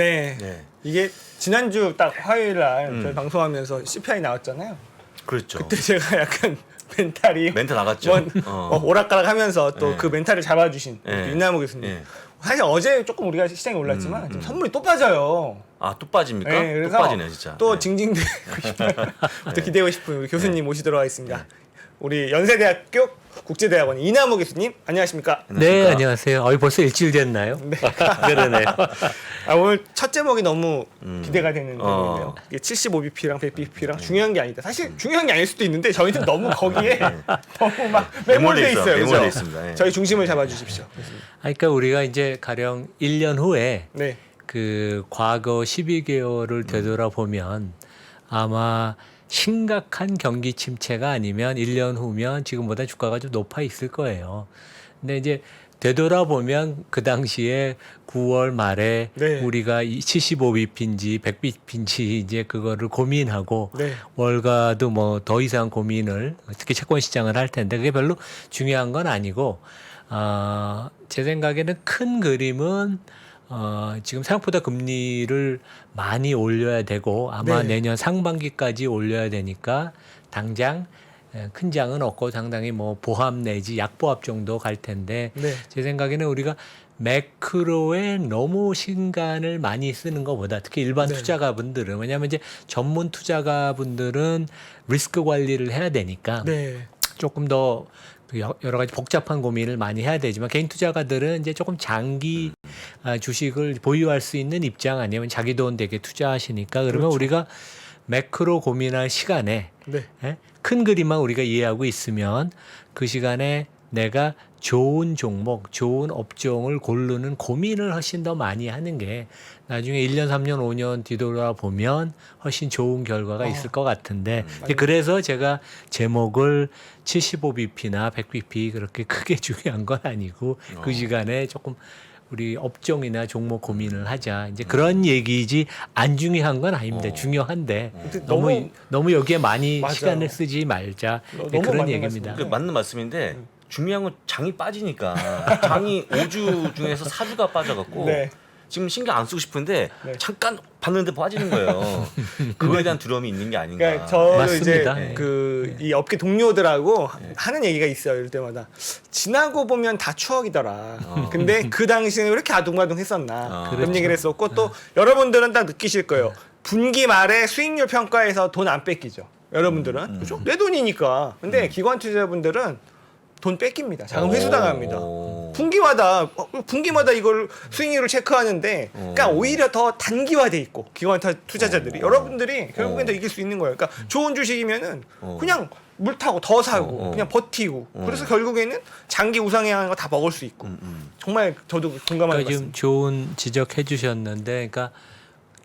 네. 네. 이게 지난주 딱 화요일 날 저희 방송하면서 CPI 나왔잖아요. 그렇죠. 그때 제가 약간 멘탈이 멘트 나갔죠. 오락가락하면서 또 네. 그 멘탈을 잡아주신 네. 윤나무 교수님. 네. 사실 어제 조금 우리가 시장에 올랐지만 지금 선물이 또 빠져요. 아, 또 빠집니까? 네, 또 그래서 빠지네 진짜. 또 네. 징징대고 또 기대고 싶은 우리 교수님 모시도록 하겠습니다. 우리 연세대학교 국제대학원 이남호 교수님 안녕하십니까? 네, 안녕하세요. 벌써 일주일 됐나요? 네. 그러네요. 오늘 첫 제목이 너무 기대가 되는 제목이네요. 이게 75bp랑 100bp랑 중요한 게 아니다. 사실 중요한 게 아닐 수도 있는데 저희는 너무 거기에 너무 막 매몰돼 있어요. 매몰돼 그죠? 있습니다. 네. 저희 중심을 잡아주십시오. 그러니까 우리가 이제 가령 1년 후에 네. 그 과거 12개월을 되돌아보면 아마 심각한 경기 침체가 아니면 1년 후면 지금보다 주가가 좀 높아 있을 거예요. 근데 이제 되돌아보면 그 당시에 9월 말에 네. 우리가 75bp인지 100bp인지 이제 그거를 고민하고 네. 월가도 뭐 더 이상 고민을 특히 채권 시장을 할 텐데 그게 별로 중요한 건 아니고 제 생각에는 큰 그림은 지금 생각보다 금리를 많이 올려야 되고 아마 네. 내년 상반기까지 올려야 되니까 당장 큰 장은 없고 상당히 뭐 보합 내지 약보합 정도 갈 텐데 네. 제 생각에는 우리가 매크로에 너무 시간을 많이 쓰는 것보다 특히 일반 네. 투자가분들은 왜냐하면 이제 전문 투자가분들은 리스크 관리를 해야 되니까 네. 조금 더 여러 가지 복잡한 고민을 많이 해야 되지만 개인 투자가들은 이제 조금 장기 주식을 보유할 수 있는 입장 아니면 자기 돈 되게 투자하시니까 그러면 그렇죠. 우리가 매크로 고민할 시간에 네. 큰 그림만 우리가 이해하고 있으면 그 시간에 내가 좋은 종목, 좋은 업종을 고르는 고민을 훨씬 더 많이 하는 게 나중에 1년, 3년, 5년 뒤돌아보면 훨씬 좋은 결과가 있을 것 같은데 이제 그래서 제가 제목을 75bp나 100bp 그렇게 크게 중요한 건 아니고 그 시간에 조금 우리 업종이나 종목 고민을 하자. 이제 그런 얘기지 안 중요한 건 아닙니다. 중요한데 너무 여기에 많이 맞아요. 시간을 쓰지 말자. 너무 그런 맞는 얘기입니다. 그 맞는 말씀인데 중요한 건 장이 빠지니까 장이 5주 중에서 4주가 빠져갖고 네. 지금 신경 안 쓰고 싶은데 네. 잠깐 봤는데 빠지는 거예요. 그거에 대한 두려움이 있는 게 아닌가. 그러니까 저도 맞습니다. 이제 네. 이 업계 동료들하고 하는 얘기가 있어요. 이럴 때마다 지나고 보면 다 추억이더라. 근데 그 당시에는 왜 이렇게 아둥바둥했었나 그런 그렇죠. 얘기를 했었고 또 여러분들은 딱 느끼실 거예요. 분기 말에 수익률 평가에서 돈 안 뺏기죠. 여러분들은 그렇죠? 내 돈이니까. 근데 기관 투자자분들은 돈 뺏깁니다. 자금 회수 당합니다. 분기마다 이걸 수익률을 체크하는데, 그러니까 오히려 더 단기화돼 있고 기관 투자자들이 여러분들이 결국엔 더 이길 수 있는 거예요. 그러니까 좋은 주식이면은 그냥 물 타고 더 사고 그냥 버티고 그래서 결국에는 장기 우상향 하는 거 다 먹을 수 있고 정말 저도 공감하는 것 그러니까 지금 같습니다. 좋은 지적해 주셨는데, 그러니까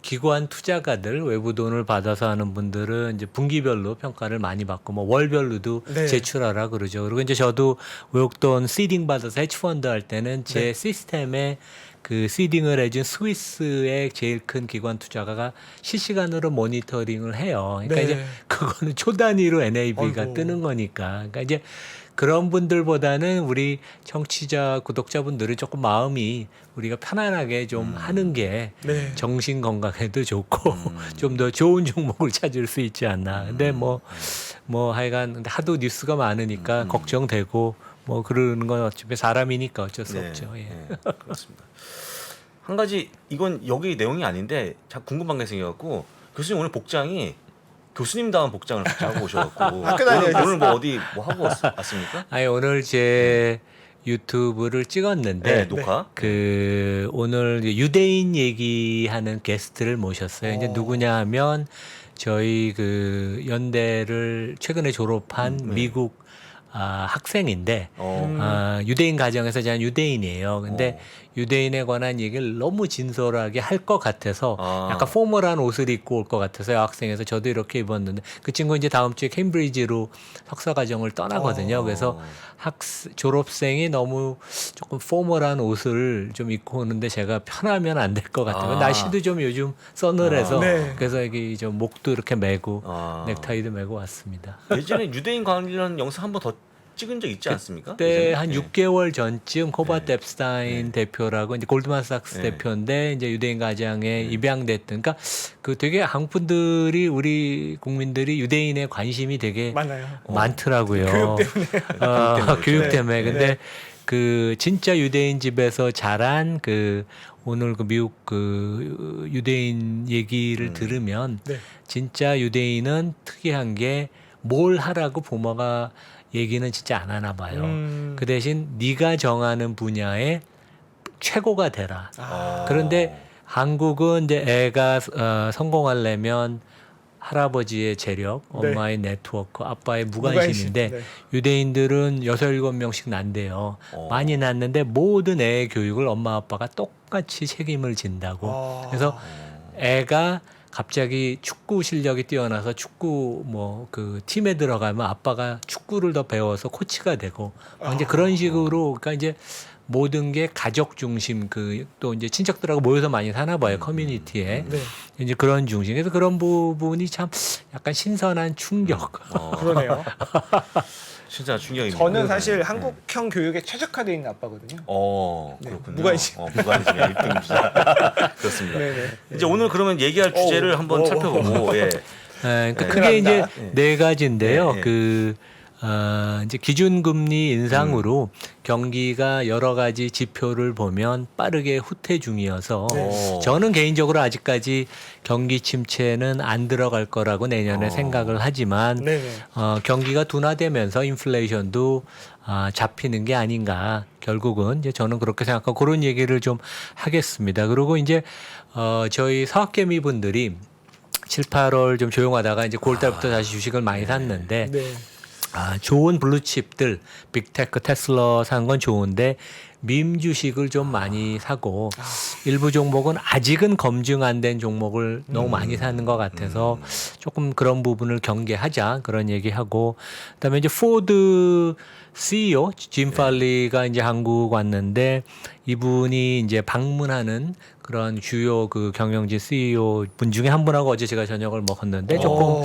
기관 투자가들 외부 돈을 받아서 하는 분들은 이제 분기별로 평가를 많이 받고 뭐 월별로도 네. 제출하라 그러죠. 그리고 이제 저도 외국돈 시딩 받아서 헤지펀드 할 때는 제 시스템에 그 시딩을 해준 스위스의 제일 큰 기관 투자가가 실시간으로 모니터링을 해요. 그러니까 네. 이제 그거는 초 단위로 NAV가 아이고. 뜨는 거니까. 그러니까 이제 그런 분들보다는 우리 청취자 구독자분들은 조금 마음이 우리가 편안하게 좀 하는 게 네. 정신 건강에도 좋고 좀 더 좋은 종목을 찾을 수 있지 않나. 근데 뭐 하여간 근데 하도 뉴스가 많으니까 걱정되고 뭐 그러는 건 어차피 사람이니까 어쩔 수 없죠. 예. 네, 그렇습니다. 한 가지 이건 여기 내용이 아닌데 자꾸 궁금한 게 생겨갖고 교수님 오늘 복장이 교수님다운 복장을 하고 오셔갖고 학교 다녀야 오늘 뭐 어디 뭐 하고 왔습니까? 아니 오늘 제 유튜브를 찍었는데 네, 녹화. 그 오늘 유대인 얘기하는 게스트를 모셨어요. 이제 누구냐 하면 저희 그 연대를 최근에 졸업한 미국 학생인데 유대인 가정에서 자란 유대인이에요. 근데 유대인에 관한 얘기를 너무 진솔하게 할 것 같아서 약간 포멀한 옷을 입고 올 것 같아서 여학생에서 저도 이렇게 입었는데 그 친구 이제 다음 주에 캠브리지로 석사 과정을 떠나거든요. 그래서 졸업생이 너무 조금 포멀한 옷을 좀 입고 오는데 제가 편하면 안 될 것 같아요. 날씨도 좀 요즘 서늘해서 네. 그래서 여기 좀 목도 이렇게 메고 넥타이도 메고 왔습니다. 예전에 유대인 관련 영상 한 번 더 찍은 적 있지 않습니까? 그때 예전에? 한 예. 6개월 전쯤 코바트 앱스타인 대표라고 이제 골드만삭스 네. 대표인데 이제 유대인 가장에 입양됐던, 그러니까 그 되게 한국 분들이, 우리 국민들이 유대인에 관심이 되게 많아요. 많더라고요. 교육 때문에. 교육 네. 때문에. 네. 근데 그 진짜 유대인 집에서 자란 그 오늘 그 미국 그 유대인 얘기를 들으면 네. 진짜 유대인은 특이한 게 뭘 하라고 부모가 얘기는 진짜 안 하나 봐요. 그 대신 네가 정하는 분야에 최고가 되라. 그런데 한국은 이제 애가 성공하려면 할아버지의 재력, 네. 엄마의 네트워크, 아빠의 무관심인데 네. 유대인들은 6, 7명씩 난대요. 많이 낳는데 모든 애의 교육을 엄마 아빠가 똑같이 책임을 진다고. 그래서 애가 갑자기 축구 실력이 뛰어나서 축구 뭐 그 팀에 들어가면 아빠가 축구를 더 배워서 코치가 되고 이제 그런 식으로, 그러니까 이제 모든 게 가족 중심, 그 또 이제 친척들하고 모여서 많이 사나 봐요, 커뮤니티에. 네. 이제 그런 중심. 그래서 그런 부분이 참 약간 신선한 충격. 그러네요. 진짜 충격입니다. 저는 사실 한국형 교육에 최적화되어 있는 아빠거든요. 네, 그렇군요. 무관심. 무관심이 1등입니다. 그렇습니다. 네네. 이제 오늘 그러면 얘기할 주제를 한번 살펴보고, 예. 그러니까 네. 크게 이제 납니다. 네 가지인데요. 네, 네. 이제 기준금리 인상으로 경기가 여러 가지 지표를 보면 빠르게 후퇴 중이어서 네. 저는 개인적으로 아직까지 경기 침체는 안 들어갈 거라고 내년에 생각을 하지만 네네. 경기가 둔화되면서 인플레이션도 잡히는 게 아닌가. 결국은 이제 저는 그렇게 생각하고 그런 얘기를 좀 하겠습니다. 그리고 이제 저희 사학개미 분들이 7, 8월 좀 조용하다가 이제 9월 달부터 다시 주식을 많이 샀는데 네. 좋은 블루칩들, 빅테크, 테슬라 산 건 좋은데 밈 주식을 좀 많이 사고 일부 종목은 아직은 검증 안 된 종목을 너무 많이 사는 것 같아서 조금 그런 부분을 경계하자, 그런 얘기하고, 그다음에 이제 포드 CEO 짐 팔리가 이제 한국 왔는데 이분이 이제 방문하는 그런 주요 그 경영진 CEO 분 중에 한 분하고 어제 제가 저녁을 먹었는데 조금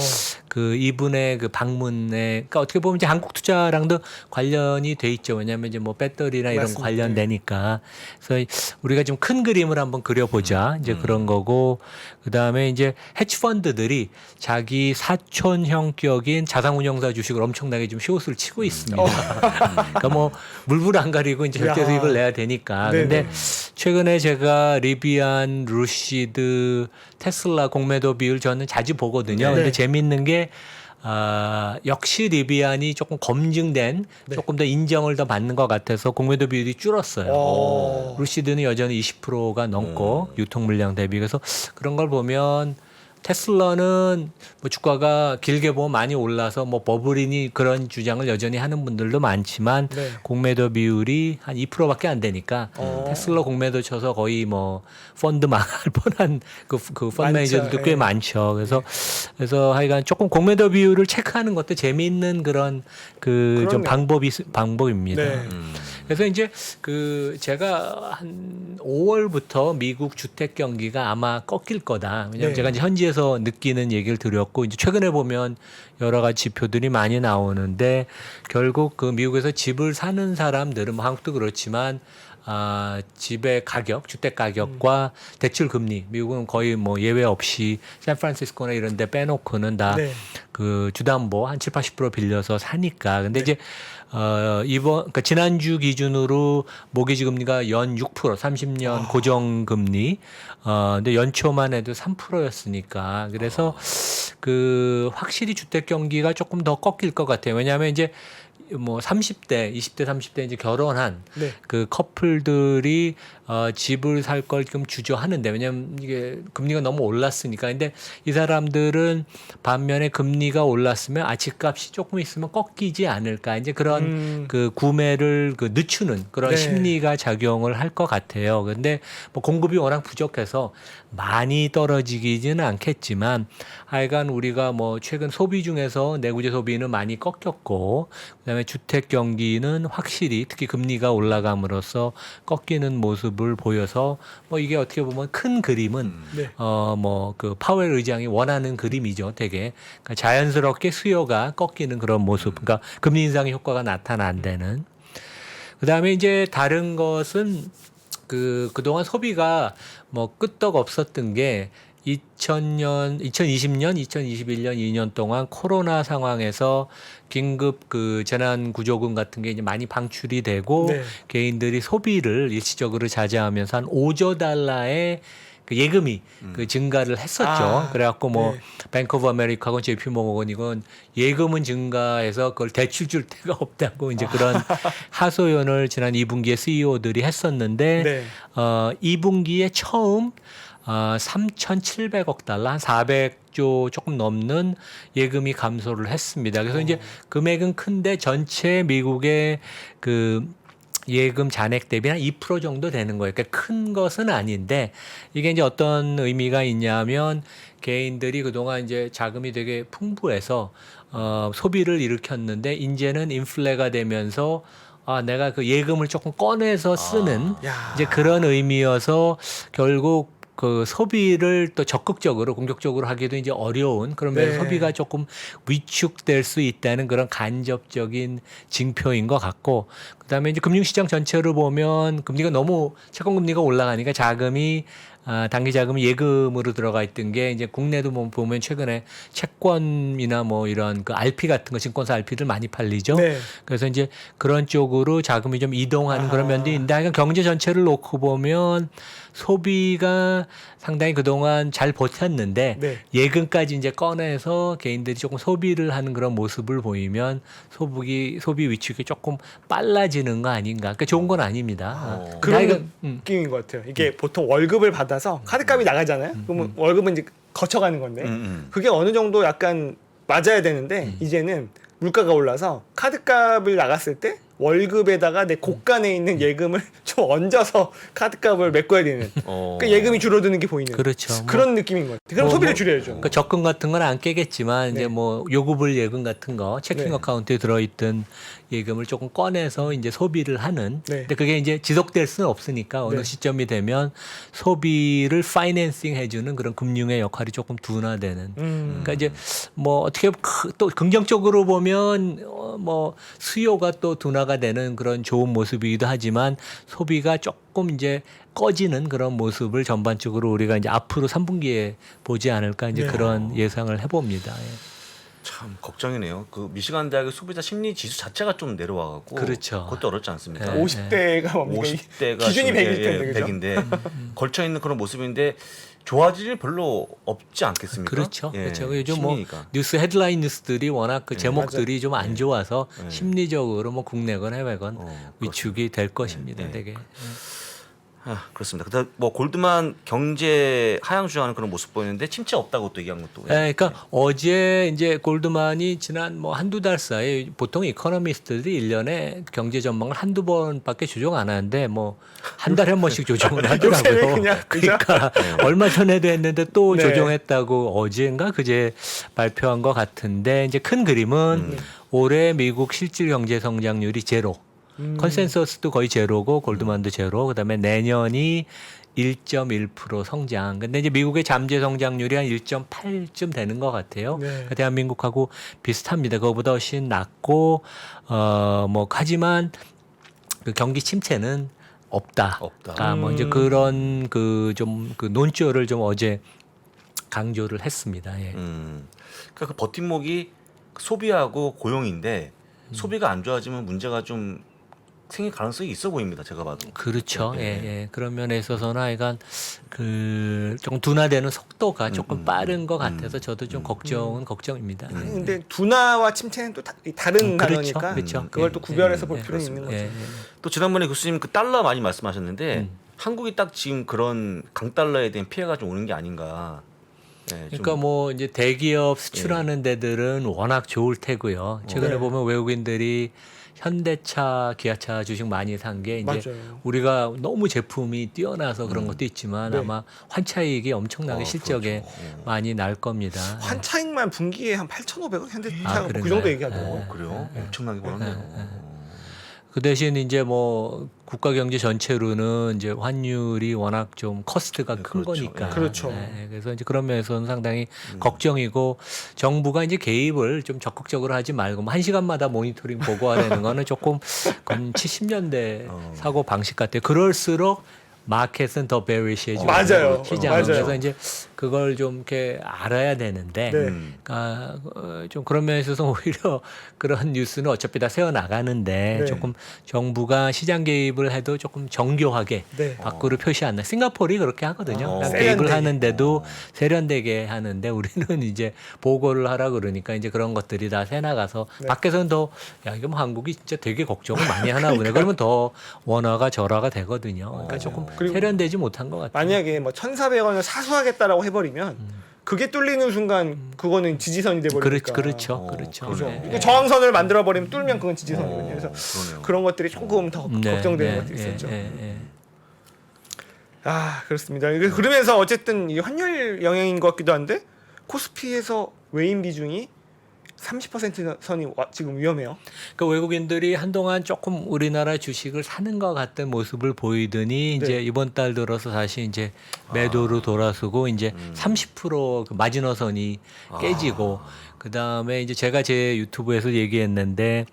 그 이분의 그 방문에, 그러니까 어떻게 보면 이제 한국 투자랑도 관련이 돼 있죠. 왜냐하면 이제 뭐 배터리나 이런 거 맞습니다. 관련되니까. 그래서 우리가 좀 큰 그림을 한번 그려보자. 이제 그런 거고, 그 다음에 이제 헤지펀드들이 자기 사촌 형격인 자산운용사 주식을 엄청나게 좀 숏을 치고 있습니다. 그러니까 뭐 물불 안 가리고 이제 절대 야. 수익을 내야 되니까. 네네. 근데 최근에 제가 리비안, 루시드, 테슬라 공매도 비율 저는 자주 보거든요. 네. 근데 재밌는 게 역시 리비안이 조금 검증된, 네. 조금 더 인정을 더 받는 것 같아서 공매도 비율이 줄었어요. 루시드는 여전히 20%가 넘고 유통 물량 대비. 그래서 그런 걸 보면 테슬라는 뭐 주가가 길게 보면 많이 올라서 뭐 버블이니 그런 주장을 여전히 하는 분들도 많지만 네. 공매도 비율이 한 2%밖에 안 되니까 테슬라 공매도 쳐서 거의 뭐 펀드 망할 뻔한 그 펀드 많죠. 매니저들도 꽤 예. 많죠. 그래서 하여간 조금 공매도 비율을 체크하는 것도 재미있는 그런 그 좀 그럼요. 방법입니다. 네. 그래서 이제 그 제가 한 5월부터 미국 주택 경기가 아마 꺾일 거다. 왜냐하면 네. 제가 이제 현지에서 느끼는 얘기를 드렸고, 이제 최근에 보면 여러 가지 지표들이 많이 나오는데 결국 그 미국에서 집을 사는 사람들은 뭐 한국도 그렇지만 집의 가격, 주택 가격과 대출 금리, 미국은 거의 뭐 예외 없이 샌프란시스코나 이런 데 빼놓고는 다 네. 그 주담보 한 7, 80% 빌려서 사니까. 근데 이제 그러니까 지난주 기준으로 모기지 금리가 연 6%, 30년 고정 금리. 근데 연초만 해도 3%였으니까. 그래서 그 확실히 주택 경기가 조금 더 꺾일 것 같아요. 왜냐하면 이제 뭐 30대, 20대, 30대 이제 결혼한 네. 그 커플들이 집을 살 걸 좀 주저하는데, 왜냐면 이게 금리가 너무 올랐으니까. 근데 이 사람들은 반면에 금리가 올랐으면 집값이 조금 있으면 꺾이지 않을까. 이제 그런 그 구매를 그 늦추는 그런 네. 심리가 작용을 할 것 같아요. 근데 뭐 공급이 워낙 부족해서 많이 떨어지기는 않겠지만 하여간 우리가 뭐 최근 소비 중에서 내구재 소비는 많이 꺾였고, 그다음에 주택 경기는 확실히 특히 금리가 올라감으로써 꺾이는 모습을 보여서 뭐 이게 어떻게 보면 큰 그림은 네. 뭐 그 파웰 의장이 원하는 그림이죠, 되게. 그러니까 자연스럽게 수요가 꺾이는 그런 모습. 그러니까 금리 인상의 효과가 나타난다는. 그다음에 이제 다른 것은 그동안 소비가 뭐 끄떡 없었던 게 2020년, 2021년 2년 동안 코로나 상황에서 긴급 그 재난 구조금 같은 게 이제 많이 방출이 되고 네. 개인들이 소비를 일시적으로 자제하면서 한 5조 달러의 그 예금이 그 증가를 했었죠. 그래갖고 뭐 네. 뱅크 오브 아메리카하고 JP 모건 이건 예금은 증가해서 그걸 대출 줄 데가 없다고 이제 그런 하소연을 지난 2분기에 CEO들이 했었는데 네. 2분기에 처음 3,700억 달러, 한 400조 조금 넘는 예금이 감소를 했습니다. 그래서 이제 금액은 큰데 전체 미국의 그 예금 잔액 대비 한 2% 정도 되는 거예요. 그러니까 큰 것은 아닌데 이게 이제 어떤 의미가 있냐면 개인들이 그동안 이제 자금이 되게 풍부해서 소비를 일으켰는데 이제는 인플레가 되면서 내가 그 예금을 조금 꺼내서 쓰는 야. 이제 그런 의미여서 결국 그 소비를 또 적극적으로 공격적으로 하기도 이제 어려운 그러면 네. 소비가 조금 위축될 수 있다는 그런 간접적인 징표인 것 같고 그다음에 이제 금융시장 전체로 보면 금리가 너무 채권 금리가 올라가니까 자금이 단기 자금이 예금으로 들어가 있던 게 이제 국내도 보면 최근에 채권이나 뭐 이런 그 RP 같은 거 증권사 RP들 많이 팔리죠. 네. 그래서 이제 그런 쪽으로 자금이 좀 이동하는 그런 면도 있는데 하여간 경제 전체를 놓고 보면 소비가 상당히 그동안 잘 버텼는데 네. 예금까지 이제 꺼내서 개인들이 조금 소비를 하는 그런 모습을 보이면 소비 위축이 조금 빨라지는 거 아닌가. 그러니까 좋은 건 아닙니다. 그런 느낌인 것 같아요. 이게 보통 월급을 받아서 카드값이 나가잖아요. 그러면 월급은 이제 거쳐가는 건데 그게 어느 정도 약간 맞아야 되는데 이제는 물가가 올라서 카드값을 나갔을 때 월급에다가 내 곳간에 있는 예금을 좀 얹어서 카드값을 메꿔야 되는 그러니까 예금이 줄어드는 게 보이는 그렇죠. 그런 느낌인 것 같아요. 그럼 소비를 줄여야죠. 그러니까 적금 같은 건 안 깨겠지만 네. 이제 뭐 요구불 예금 같은 거 체킹 네. 어카운트에 들어있던 예금을 조금 꺼내서 이제 소비를 하는. 네. 근데 그게 이제 지속될 수는 없으니까 어느 네. 시점이 되면 소비를 파이낸싱 해주는 그런 금융의 역할이 조금 둔화되는. 그러니까 이제 뭐 어떻게 또 긍정적으로 보면 뭐 수요가 또 둔화가 되는 그런 좋은 모습이기도 하지만 소비가 조금 이제 꺼지는 그런 모습을 전반적으로 우리가 이제 앞으로 3분기에 보지 않을까 이제 네. 그런 예상을 해봅니다. 예. 참 걱정이네요. 그 미시간 대학의 소비자 심리 지수 자체가 좀 내려와갖고 그렇죠. 그것도 어렵지 않습니까? 네. 50대가 뭡니까? 50대가 기준이 100일 텐데 그죠? 100인데 걸쳐 있는 그런 모습인데 좋아질 일 별로 없지 않겠습니까? 그렇죠. 예, 그렇죠. 요즘 뭐 심리니까. 뉴스 헤드라인 뉴스들이 워낙 그 제목들이 좀 안 좋아서 네. 심리적으로 뭐 국내건 해외건 위축이 될 것입니다. 네. 되게. 그렇습니다. 그다음 뭐 골드만 경제 하향주하는 그런 모습 보이는데 침체 없다고 또 얘기한 것도. 네, 그러니까 어제 이제 골드만이 지난 뭐 한두 달 사이 보통 이코노미스트들이 1년에 경제 전망을 한두 번밖에 조정 안 하는데 뭐 한 달에 한 번씩 조정을 하더라고요. 요새는 그냥 그죠? 그러니까 얼마 전에도 했는데 또 네. 조정했다고 어제인가 그제 발표한 것 같은데 이제 큰 그림은 올해 미국 실질 경제 성장률이 제로. 컨센서스도 거의 제로고 골드만도 제로. 그다음에 내년이 1.1% 성장. 근데 이제 미국의 잠재 성장률이 한 1.8쯤 되는 것 같아요. 네. 그러니까 대한민국하고 비슷합니다. 그거보다 훨씬 낮고 뭐 하지만 그 경기 침체는 없다. 뭐 이제 그런 그 좀 그 논조를 좀 어제 강조를 했습니다. 예. 그러니까 그 버팀목이 소비하고 고용인데 소비가 안 좋아지면 문제가 좀 생길 가능성이 있어 보입니다. 제가 봐도. 그렇죠. 예. 그런 면에 있어서는 하여간 그 조금 둔화되는 속도가 조금 빠른 것 같아서 저도 좀 걱정입니다. 아니, 근데 둔화와 침체는 또 다른 그렇죠. 단어니까 그렇죠. 그걸 예. 또 구별해서 볼 예. 필요는 있는 거죠. 예. 또 지난번에 교수님 그 달러 많이 말씀하셨는데 한국이 딱 지금 그런 강달러에 대한 피해가 좀 오는 게 아닌가. 네, 그러니까 뭐 이제 대기업 수출하는 예. 데들은 워낙 좋을 테고요. 최근에 네. 보면 외국인들이 현대차, 기아차 주식 많이 산 게 이제 맞아요. 우리가 너무 제품이 뛰어나서 그런 것도 있지만 네. 아마 환차익이 엄청나게 실적에 그렇죠. 많이 날 겁니다. 환차익만 분기에 한 8,500억 현대차가 뭐 그 그런가요? 정도 얘기하더라고요. 그래요? 엄청나게 벌었네요. 그 대신 이제 뭐 국가 경제 전체로는 이제 환율이 워낙 좀 커스트가 큰 그렇죠. 거니까. 예. 그렇죠. 네, 그래서 이제 그런 면에서는 상당히 걱정이고 정부가 이제 개입을 좀 적극적으로 하지 말고 뭐 1시간마다 모니터링 보고하라는 거는 조금 그건 70년대 사고 방식 같아요. 그럴수록 마켓은 더 베리시해지고 맞아요. 시장. 맞아요. 그래서 이제 그걸 좀 이렇게 알아야 되는데 네. 그러니까 좀 그런 면에 있어서 오히려 그런 뉴스는 어차피 다 세워 나가는데 네. 조금 정부가 시장 개입을 해도 조금 정교하게 네. 밖으로 표시 안 나. 싱가포르이 그렇게 하거든요. 그러니까 세련되게. 개입을 하는데도 세련되게 하는데 우리는 이제 보고를 하라 그러니까 이제 그런 것들이 다 새 나가서 네. 밖에서는 더 야 이거 뭐 한국이 진짜 되게 걱정을 많이 하나 보네. 그러면 더 원화가 절하가 되거든요. 그러니까 조금 그리고 세련되지 못한 것 같아요. 만약에 뭐 1,400원을 사수하겠다라고 해버리면 그게 뚫리는 순간 그거는 지지선이 돼버리니까. 그렇죠. 그렇죠. 그죠. 네. 그러니까 저항선을 만들어 버리면 뚫면 그건 지지선이거든요. 그래서 그러네요. 그런 것들이 조금 더 걱정되는 것들이 있었죠. 네. 아 그렇습니다. 그러면서 어쨌든 이 환율 영향인 것 같기도 한데 코스피에서 외인 비중이 30% 선이 지금 위험해요. 그러니까 외국인들이 한동안 조금 우리나라 주식을 사는 것 같은 모습을 보이더니 이제 네. 이번 달 들어서 다시 이제 매도로 돌아서고 이제 30%그 마지노선이 깨지고 그 다음에 이제 제가 제 유튜브에서 얘기했는데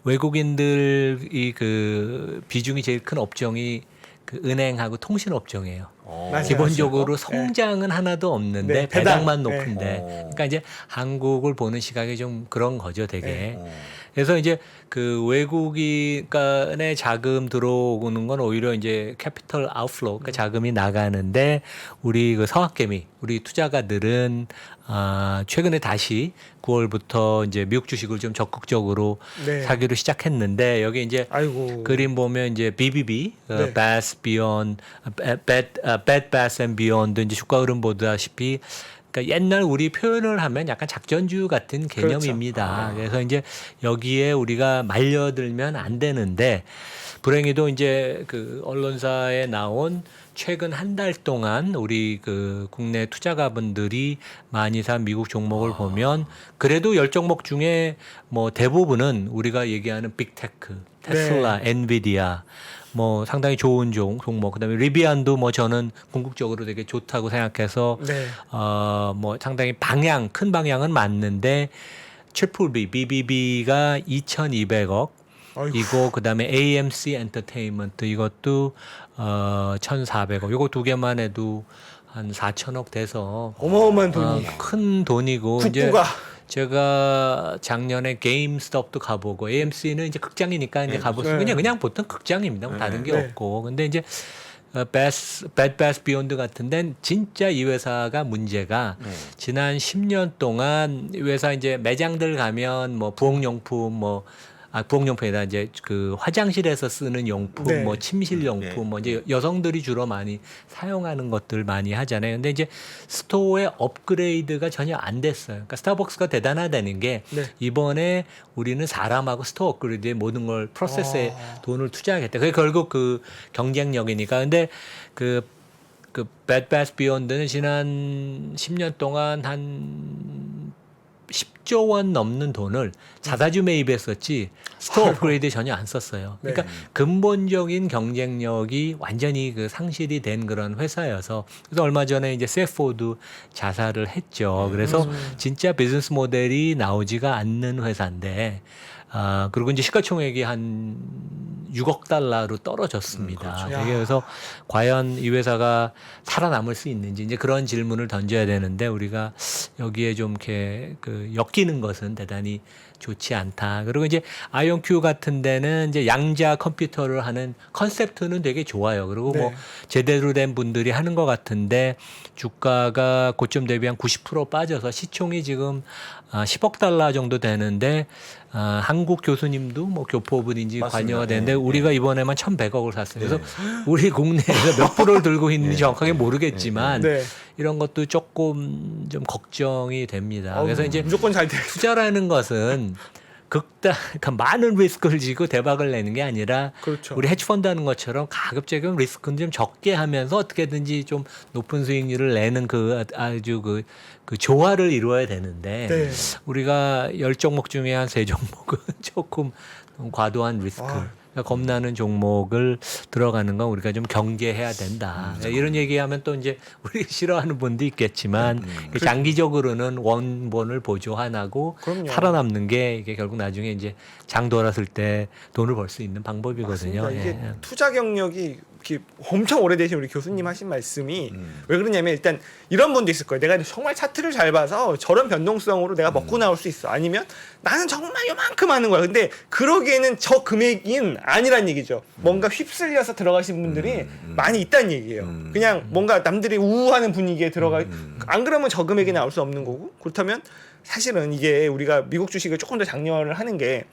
외국인들이 그 비중이 제일 큰 업종이 그 은행하고 통신 업종이에요. 맞아요. 기본적으로 맞아요. 성장은 하나도 없는데 네, 배당. 배당만 네. 높은데 그러니까 이제 한국을 보는 시각이 좀 그런 거죠, 되게. 네. 그래서 이제 그 외국인 간의 자금 들어오는 건 오히려 이제 캐피털 아웃플로우, 그러니까 자금이 나가는데 우리 그 서학개미, 우리 투자가들은 최근에 다시 9월부터 이제 미국 주식을 좀 적극적으로 네. 사기로 시작했는데 여기 이제 아이고. 그림 보면 이제 BBB, 네. Bass Beyond, Bed Bath and Beyond 이제 주가 흐름 보다시피 그러니까 옛날 우리 표현을 하면 약간 작전주 같은 개념입니다. 그래서 이제 여기에 우리가 말려들면 안 되는데 불행히도 이제 그 언론사에 나온 최근 한 달 동안 우리 그 국내 투자가분들이 많이 산 미국 종목을 보면 그래도 10종목 중에 뭐 대부분은 우리가 얘기하는 빅테크, 테슬라, 엔비디아 뭐 상당히 좋은 종목 그다음에 리비안도 뭐 저는 궁극적으로 되게 좋다고 생각해서 네. 뭐 상당히 큰 방향은 맞는데 트리플 B, BBB가 2,200억 아이고. 이고 그다음에 AMC 엔터테인먼트 이것도 1,400억. 요거 두 개만 해도 한 4천억 돼서 어마어마한 돈이. 큰 돈이고 이제 국부가. 제가 작년에 게임스톱도 가보고 AMC는 이제 극장이니까 이제 가봤어요. 네. 그냥 보통 극장입니다. 뭐 다른 게 네. 없고. 근데 이제 Bed Bath Beyond 같은 데는 진짜 이 회사가 문제가 지난 10년 동안 이 회사 이제 매장들 가면 뭐 부엌용품 부엌용품이라 이제 그 화장실에서 쓰는 용품, 네. 뭐 침실 용품, 네. 뭐 이제 여성들이 주로 많이 사용하는 것들 많이 하잖아요. 근데 이제 스토어의 업그레이드가 전혀 안 됐어요. 그러니까 스타벅스가 대단하다는 게 네. 이번에 우리는 사람하고 스토어 업그레이드에 모든 걸 프로세스에 돈을 투자하겠다. 그게 결국 그 경쟁력이니까. 근데 그 Bed Bath Beyond는 지난 10년 동안 한 10조 원 넘는 돈을 자사주 매입했었지 스토어 업그레이드에 전혀 안 썼어요. 네. 그러니까 근본적인 경쟁력이 완전히 그 상실이 된 그런 회사여서 그래서 얼마 전에 이제 CFO도 자살을 했죠. 그래서 진짜 비즈니스 모델이 나오지가 않는 회사인데 그리고 이제 시가총액이 한 6억 달러로 떨어졌습니다. 그렇죠. 그래서 과연 이 회사가 살아남을 수 있는지 이제 그런 질문을 던져야 되는데 우리가 여기에 좀 이렇게 그 엮이는 것은 대단히 좋지 않다. 그리고 이제 아이온큐 같은 데는 이제 양자 컴퓨터를 하는 컨셉트는 되게 좋아요. 그리고 네. 뭐 제대로 된 분들이 하는 것 같은데 주가가 고점 대비 한 90% 빠져서 시총이 지금 10억 달러 정도 되는데 한국 교수님도 뭐 교포분인지 맞습니다. 관여가 네, 되는데 네. 우리가 이번에만 1,100억을 샀어요. 그래서 우리 국내에서 몇 프로를 들고 있는지 정확하게 모르겠지만 네. 이런 것도 조금 좀 걱정이 됩니다. 그래서 이제 무조건 잘 돼. 투자라는 것은 그러니까 많은 리스크를 지고 대박을 내는 게 아니라 그렇죠. 우리 헤지펀드 하는 것처럼 가급적이면 리스크는 좀 적게 하면서 어떻게든지 좀 높은 수익률을 내는 그 아주 그 조화를 이루어야 되는데 네. 우리가 10종목 중에 한 3종목은 조금 과도한 리스크. 그러니까 겁나는 종목을 들어가는 건 우리가 좀 경계해야 된다. 이런 얘기하면 또 이제 우리 싫어하는 분도 있겠지만 장기적으로는 원본을 보조하고 그럼요. 살아남는 게 이게 결국 나중에 이제 장 돌았을 때 돈을 벌 수 있는 방법이거든요. 맞습니다. 이게 예. 투자 경력이 이렇게 엄청 오래되신 우리 교수님 하신 말씀이 왜 그러냐면 일단 이런 분도 있을 거예요. 내가 정말 차트를 잘 봐서 저런 변동성으로 내가 먹고 나올 수 있어. 아니면 나는 정말 요만큼 하는 거야. 근데 그러기에는 저 금액인 아니란 얘기죠. 뭔가 휩쓸려서 들어가신 분들이 많이 있다는 얘기예요. 그냥 뭔가 남들이 우우하는 분위기에 들어가 안 그러면 저 금액이 나올 수 없는 거고. 그렇다면 사실은 이게 우리가 미국 주식을 조금 더 장려를 하는 게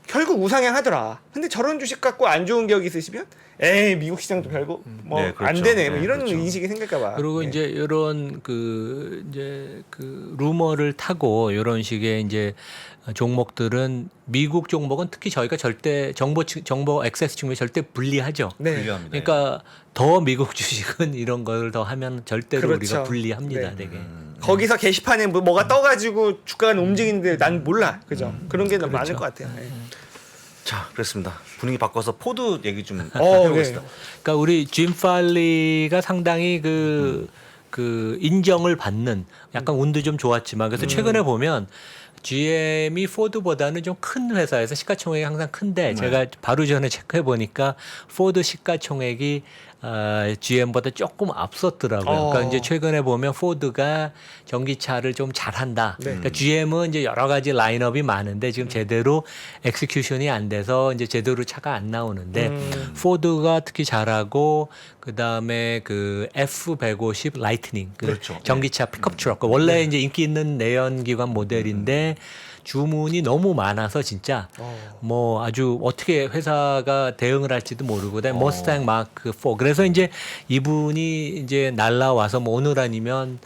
결국 우상향하더라. 근데 저런 주식 갖고 안 좋은 기억이 있으시면 에이 미국 시장도 결국 뭐 네, 안 그렇죠. 되네. 뭐 네, 이런 그렇죠. 인식이 생길까봐. 그리고 네. 이제 이런 그 이제 그 루머를 타고 이런 식의 이제 종목들은 미국 종목은 특히 저희가 절대 정보 액세스 측면에 절대 불리하죠. 네. 불리합니다. 그러니까 더 미국 주식은 이런 걸 더 하면 절대로 그렇죠. 우리가 불리합니다. 네. 되게. 거기서 게시판에 뭐가 떠가지고 주가가 움직이는데 난 몰라. 그죠? 그런 게 너무 많을 것 같아요. 네. 자, 그렇습니다. 분위기 바꿔서 포드 얘기 좀 네. 해보겠습니다. 그러니까 우리 짐 팔리가 상당히 그 인정을 받는 약간 운도 좀 좋았지만 그래서 최근에 보면 GM이 포드보다는 좀 큰 회사에서 시가총액이 항상 큰데 제가 바로 전에 체크해 보니까 포드 시가총액이 GM보다 조금 앞섰더라고요. 그러니까 이제 최근에 보면 포드가 전기차를 좀 잘한다. 네. 그러니까 GM은 이제 여러 가지 라인업이 많은데 지금 제대로 엑스큐션이 안 돼서 이제 제대로 차가 안 나오는데 포드가 특히 잘하고 그 다음에 그 F150 라이트닝 그 그렇죠. 전기차 픽업 트럭 원래 이제 인기 있는 내연기관 모델인데 주문이 너무 많아서 진짜 뭐 아주 어떻게 회사가 대응을 할지도 모르고 그다음에 머스탱 마크 4 그래서 이제 이분이 이제 날라와서 뭐 오늘 아니면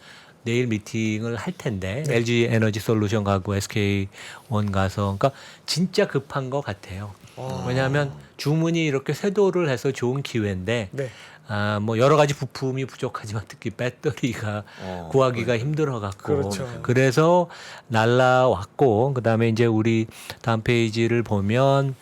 내일 미팅을 할 텐데 LG 에너지 솔루션 가고 SK 원 가서 그러니까 진짜 급한 것 같아요. 왜냐하면 주문이 이렇게 쇄도를 해서 좋은 기회인데 네. 뭐 여러 가지 부품이 부족하지만 특히 배터리가 구하기가 힘들어 갖고 그렇죠. 그래서 날라왔고 그다음에 이제 우리 다음 페이지를 보면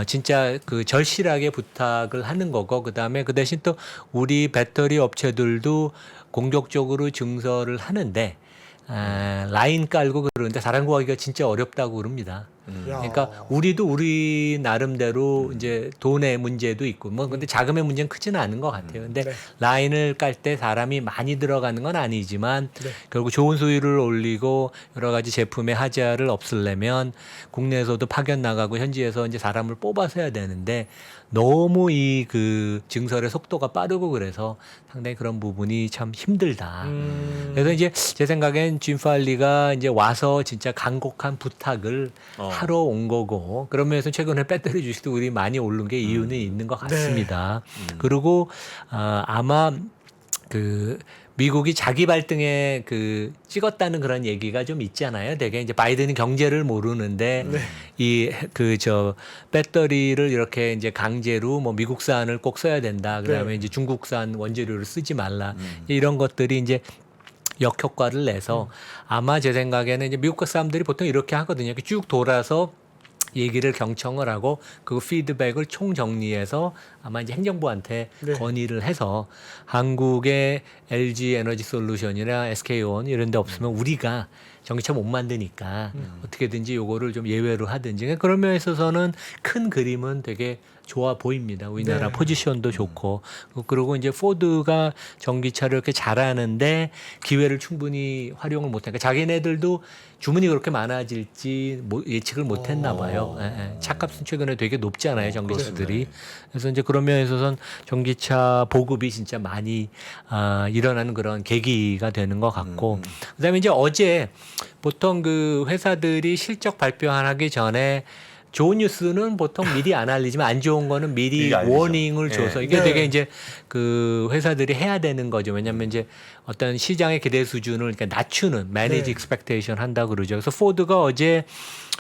진짜 그 절실하게 부탁을 하는 거고 그다음에 그 대신 또 우리 배터리 업체들도 공격적으로 증설을 하는데 라인 깔고 그러는데 사람 구하기가 진짜 어렵다고 그럽니다. 야. 그러니까 우리도 우리 나름대로 이제 돈의 문제도 있고 뭐 근데 자금의 문제는 크지는 않은 것 같아요. 근데 네. 라인을 깔 때 사람이 많이 들어가는 건 아니지만 네. 결국 좋은 수율을 올리고 여러 가지 제품의 하자를 없애려면 국내에서도 파견 나가고 현지에서 이제 사람을 뽑아서 해야 되는데 너무 이 그 증설의 속도가 빠르고 그래서 상당히 그런 부분이 참 힘들다. 그래서 이제 제 생각엔 짐 팔리가 이제 와서 진짜 간곡한 부탁을 하러 온 거고 그런 면에서 최근에 배터리 주식도 우리 많이 오른 게 이유는 있는 것 같습니다. 그리고 아마 그 미국이 자기 발등에 그 찍었다는 그런 얘기가 좀 있잖아요. 되게 이제 바이든이 경제를 모르는데 이 그 저 배터리를 이렇게 이제 강제로 뭐 미국산을 꼭 써야 된다. 그다음에 네. 이제 중국산 원재료를 쓰지 말라. 이런 것들이 이제 역효과를 내서 아마 제 생각에는 이제 미국 사람들이 보통 이렇게 하거든요. 이렇게 쭉 돌아서 얘기를 경청을 하고 그 피드백을 총정리해서 아마 이제 행정부한테 네. 건의를 해서 한국의 LG 에너지 솔루션이나 SK온 이런 데 없으면 우리가 전기차 못 만드니까 어떻게든지 요거를 좀 예외로 하든지 그런 면에 있어서는 큰 그림은 되게 좋아 보입니다. 우리나라 네. 포지션도 좋고 그리고 이제 포드가 전기차를 이렇게 잘하는데 기회를 충분히 활용을 못하니까 자기네들도 주문이 그렇게 많아질지 예측을 못했나 봐요. 차값은 최근에 되게 높잖아요, 전기차들이. 그래서 이제 그런 면에 있어서는 전기차 보급이 진짜 많이 일어나는 그런 계기가 되는 것 같고, 그다음에 이제 어제 보통 그 회사들이 실적 발표하기 전에 좋은 뉴스는 보통 미리 안 알리지만 안 좋은 거는 미리 미리 알리죠. 워닝을 줘서 예. 이게 네. 되게 이제 그 회사들이 해야 되는 거죠. 왜냐하면 이제 어떤 시장의 기대 수준을 그러니까 낮추는 manage 네. expectation 한다고 그러죠. 그래서 포드가 어제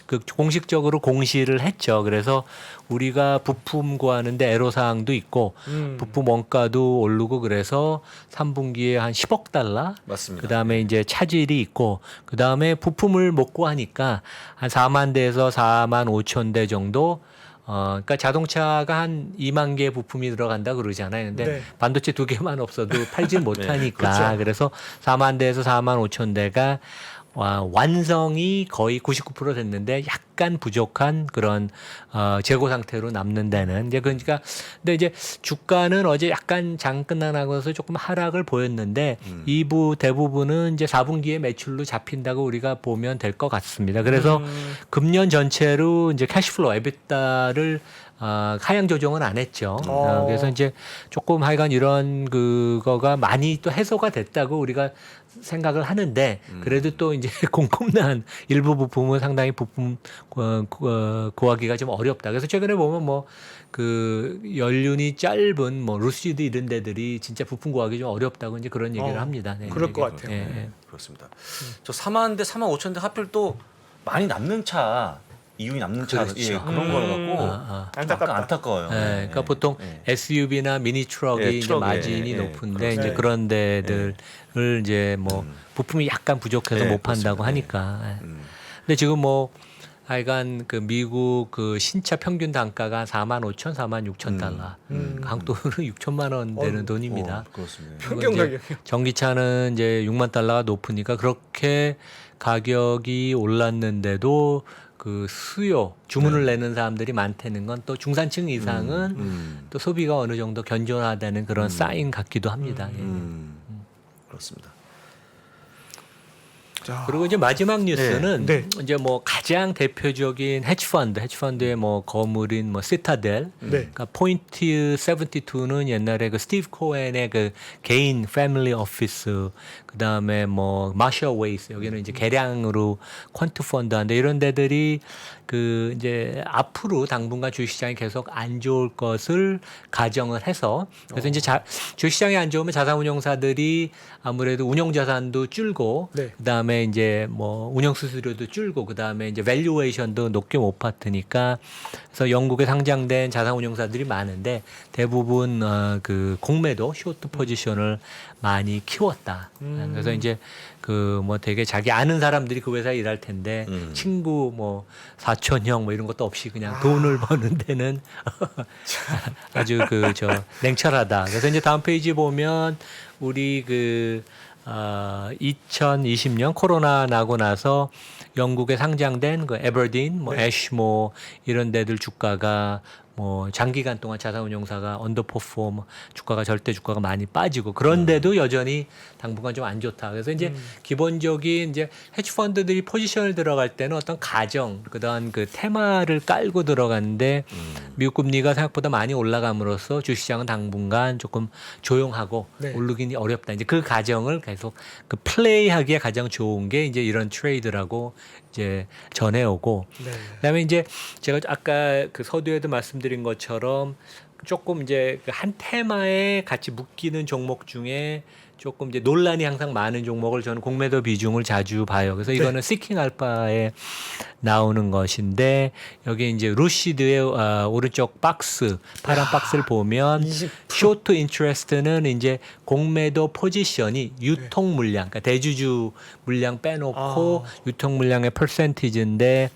그 공식적으로 공시를 했죠. 그래서 우리가 부품 구하는데 애로사항도 있고 부품 원가도 오르고 그래서 3분기에 한 10억 달러 맞습니다. 그다음에 이제 차질이 있고 그다음에 부품을 못 구하니까 한 4만 대에서 4만 5천 대 정도 그러니까 자동차가 한 2만 개 부품이 들어간다 그러잖아요. 근데 네. 반도체 2개만 없어도 팔질 못하니까 그렇죠. 그래서 4만 대에서 4만 5천 대가 완성이 거의 99% 됐는데 약간 부족한 그런 재고 상태로 남는 데는 이제 그러니까 근데 이제 주가는 어제 약간 장 끝나고서 조금 하락을 보였는데 이부 대부분은 이제 4분기에 매출로 잡힌다고 우리가 보면 될 것 같습니다. 그래서 금년 전체로 이제 캐시플로우 에비타를 하향 조정은 안 했죠. 그래서 이제 조금 하여간 이런 그거가 많이 또 해소가 됐다고 우리가 생각을 하는데 그래도 또 이제 공급난 일부 부품은 상당히 부품 구하기가 좀 어렵다. 그래서 최근에 보면 뭐 그 연륜이 짧은 뭐 루시드 이런 데들이 진짜 부품 구하기 좀 어렵다고 이제 그런 얘기를 합니다. 네. 그럴 것 같아요. 예, 예. 그렇습니다. 저 4만 대, 4만 5천 대 하필 또 많이 남는 차, 이윤이 남는 차 그렇죠. 예, 그런 거 갖고 안타깝다. 약간 안타까워요. 네, 그러니까 보통 SUV나 미니 트럭이 예, 이제 트럭, 마진이 예, 예, 높은데 그렇죠. 이제 네. 그런 데들을 이제 뭐 부품이 약간 부족해서 예, 못 판다고 그렇습니다. 하니까. 예. 근데 지금 뭐 하여간 그 미국 그 신차 평균 단가가 4만 5천, 4만 6천 달러. 한국 돈으로 6천만 원 되는 돈입니다. 그렇습니다. 평균 이제 가격이요. 전기차는 이제 6만 달러가 높으니까 그렇게 가격이 올랐는데도 그 수요 주문을 내는 사람들이 많다는 건 또 중산층 이상은 또 소비가 어느 정도 견존하다는 그런 사인 같기도 합니다. 예. 그렇습니다. 자, 그리고 이제 마지막 뉴스는 네. 이제 뭐 가장 대표적인 헤지펀드의 뭐 거물인 뭐 시타델, 네. 그러니까 포인트 72는 옛날에 그 스티브 코엔의 그 개인 패밀리 오피스, 그 다음에 뭐 마셜 웨이스 여기는 이제 개량으로 퀀트 펀드인데 이런 데들이 그 이제 앞으로 당분간 주식시장이 계속 안 좋을 것을 가정을 해서 그래서 이제 주식시장이 안 좋으면 자산운용사들이 아무래도 운용자산도 줄고 네. 그다음에 이제 뭐 운영 수수료도 줄고 그다음에 이제 밸류에이션도 높게 못 받으니까 그래서 영국에 상장된 자산운용사들이 많은데 대부분 그 공매도 쇼트 포지션을 많이 키웠다. 그래서 이제 그 뭐 되게 자기 아는 사람들이 그 회사에 일할 텐데 친구 뭐 사촌 형 뭐 이런 것도 없이 그냥 돈을 버는 데는 아주 그 저 냉철하다. 그래서 이제 다음 페이지 보면 우리 그 2020년 코로나 나고 나서 영국에 상장된 그 에버딘, 뭐 애쉬모 이런 데들 주가가 뭐 장기간 동안 자산운용사가 언더퍼폼 주가가 절대 주가가 많이 빠지고 그런데도 여전히 당분간 좀 안 좋다. 그래서 이제 기본적인 이제 헤지펀드들이 포지션을 들어갈 때는 어떤 가정 그다음 그 테마를 깔고 들어가는데 미국 금리가 생각보다 많이 올라감으로써 주식시장은 당분간 조금 조용하고 네. 오르기는 어렵다. 이제 그 가정을 계속 그 플레이하기에 가장 좋은 게 이제 이런 트레이드라고 이제 전해오고 네. 그다음에 이제 제가 아까 그 서두에도 말씀드린 것처럼 조금 이제 그 한 테마에 같이 묶이는 종목 중에 조금 이제 논란이 항상 많은 종목을 저는 공매도 비중을 자주 봐요. 그래서 이거는 시킹 알파에 나오는 것인데 여기 이제 루시드의 오른쪽 박스 파란 박스를 보면 20%. 쇼트 인트레스트는 이제 공매도 포지션이 유통 물량, 그러니까 대주주 물량 빼놓고 유통 물량의 퍼센티지인데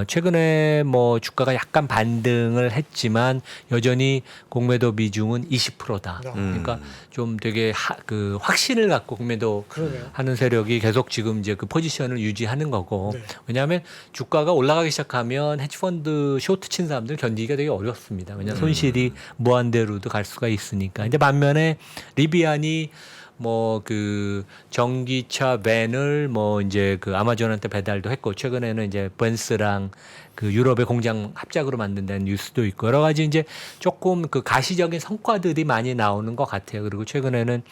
최근에 뭐 주가가 약간 반등을 했지만 여전히 공매도 비중은 20%다. 그러니까 좀 되게 그 확신을 갖고 공매도 그러네요. 하는 세력이 계속 지금 이제 그 포지션을 유지하는 거고. 네. 왜냐하면 주가가 올라가기 시작하면 헤지펀드 쇼트 친 사람들 견디기가 되게 어렵습니다. 왜냐하면 손실이 무한대로도 갈 수가 있으니까. 근데 반면에 리비안이 뭐 그 전기차 밴을 뭐 이제 그 아마존한테 배달도 했고 최근에는 이제 벤츠랑 그 유럽의 공장 합작으로 만든다는 뉴스도 있고 여러 가지 이제 조금 그 가시적인 성과들이 많이 나오는 것 같아요. 그리고 최근에는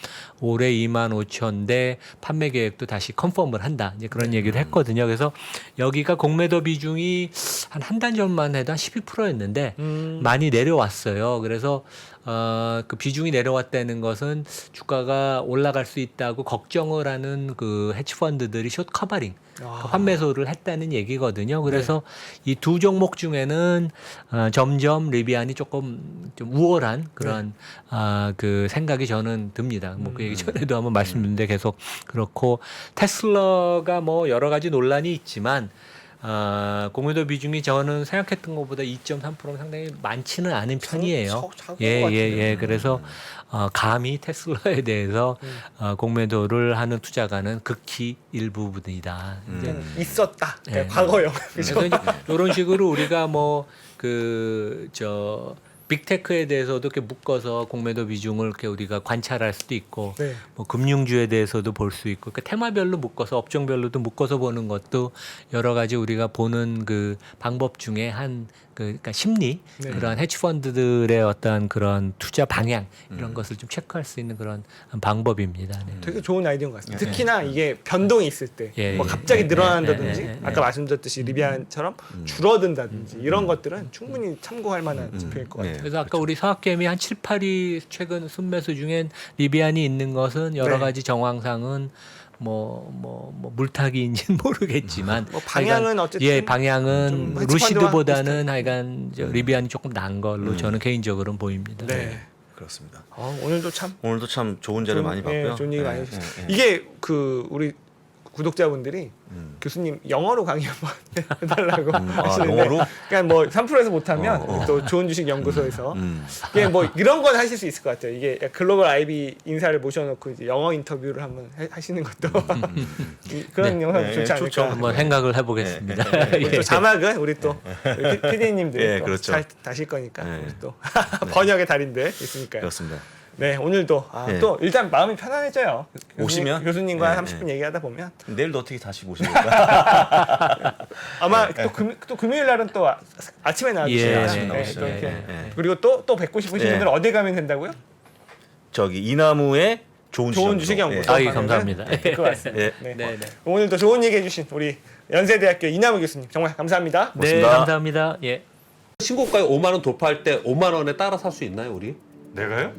올해 2만 5천 대 판매 계획도 다시 컨펌을 한다. 이제 그런 얘기를 했거든요. 그래서 여기가 공매도 비중이 한 달 전만 해도 한 12%였는데 많이 내려왔어요. 그래서 그 비중이 내려왔다는 것은 주가가 올라갈 수 있다고 걱정을 하는 그 헤지펀드들이 숏 커버링 그 환매소를 했다는 얘기거든요. 그래서 이 두 종목 중에는 점점 리비안이 조금 좀 우월한 그런 그 생각이 저는 듭니다. 뭐 그 얘기 전에도 한번 말씀드렸는데 계속 그렇고 테슬라가 뭐 여러 가지 논란이 있지만 공매도 비중이 저는 생각했던 것보다 2.3%는 상당히 많지는 않은 편이에요. 작은 것 예. 같은데요. 그래서 감히 테슬라에 대해서 공매도를 하는 투자가는 극히 일부분이다. 이제 있었다. 네. 과거형. 그래서 이제 이런 식으로 우리가 뭐 빅테크에 대해서도 이렇게 묶어서 공매도 비중을 이렇게 우리가 관찰할 수도 있고, 네. 뭐 금융주에 대해서도 볼 수 있고, 그 테마별로 묶어서 업종별로도 묶어서 보는 것도 여러 가지 우리가 보는 그 방법 중에 그러니까 심리, 네. 그런 헤지펀드들의 어떤 그런 투자 방향 이런 것을 좀 체크할 수 있는 그런 방법입니다. 네. 되게 좋은 아이디어인 것 같습니다. 특히나 이게 변동이 있을 때, 예, 뭐 예, 갑자기 예, 늘어난다든지, 예, 예, 아까 말씀드렸듯이 리비안처럼 줄어든다든지 이런 것들은 충분히 참고할 만한 지표일 것 같아요. 네. 그래서 아까 우리 서학개미 한 7, 8위 최근 순매수 중엔 리비안이 있는 것은 여러 네. 가지 정황상은 뭐 물타기인지는 모르겠지만 뭐 방향은 어쨌든 예 방향은 좀 헤지펀드와 루시드보다는 비슷한. 하여간 리비안이 조금 난 걸로 저는 개인적으로는 보입니다. 네. 그렇습니다. 오늘도 참 오늘도 참 좋은 자료 많이 봤고요. 좋은 얘기 예, 많이 해주셨어요. 예, 예. 이게 우리 구독자분들이 교수님 영어로 강의 한번 해달라고 하시는데, 영어로? 그러니까 뭐 3%에서 못하면 어. 또 좋은 주식 연구소에서 이게 뭐 이런 건 하실 수 있을 것 같아요. 이게 글로벌 IB 인사를 모셔놓고 이제 영어 인터뷰를 한번 하시는 것도 그런 영상 네, 좋지 않을까. 좋죠. 한번 생각을 해보겠습니다. 우리 또 자막은 우리 또 PD님들이 예, 또 그렇죠. 잘 다실 거니까 네. 우리 또 번역의 달인들 있으니까요. 그렇습니다. 네, 오늘도 예. 또 일단 마음이 편안해져요. 오시면? 교수님과 예, 30분 얘기하다 보면 내일도 어떻게 다시 모십니까? 아마 또 금요일 날은 또 아침에 나와주시잖아요. 예, 아침에 네, 나오시죠. 또 이렇게. 예. 그리고 또 뵙고 싶으신 예. 분들은 어디 가면 된다고요? 저기 이나무의 좋은 주식 연구소. 예, 감사합니다. 될 것 같습니다. 예. 네. 네. 오늘도 좋은 얘기 해주신 우리 연세대학교 이남우 교수님 정말 감사합니다. 네, 고맙습니다. 감사합니다. 예. 신고가에 5만 원 돌파할 때 5만 원에 따라 살 수 있나요, 우리? 내가요?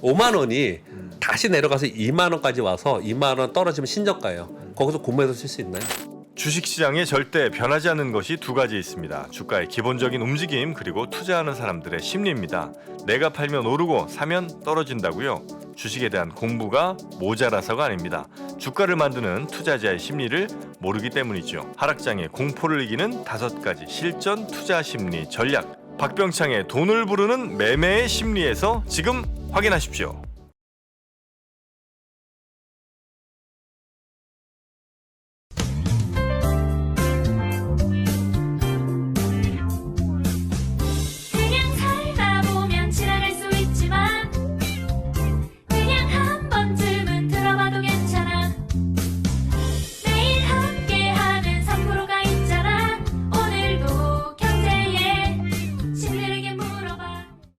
5만 원이 다시 내려가서 2만 원까지 와서 2만 원 떨어지면 신저가예요. 거기서 공매도 쓸 수 있나요? 주식시장에 절대 변하지 않는 것이 두 가지 있습니다. 주가의 기본적인 움직임 그리고 투자하는 사람들의 심리입니다. 내가 팔면 오르고 사면 떨어진다고요? 주식에 대한 공부가 모자라서가 아닙니다. 주가를 만드는 투자자의 심리를 모르기 때문이죠. 하락장의 공포를 이기는 5가지 실전 투자 심리 전략. 박병창의 돈을 부르는 매매의 심리에서 지금 확인하십시오.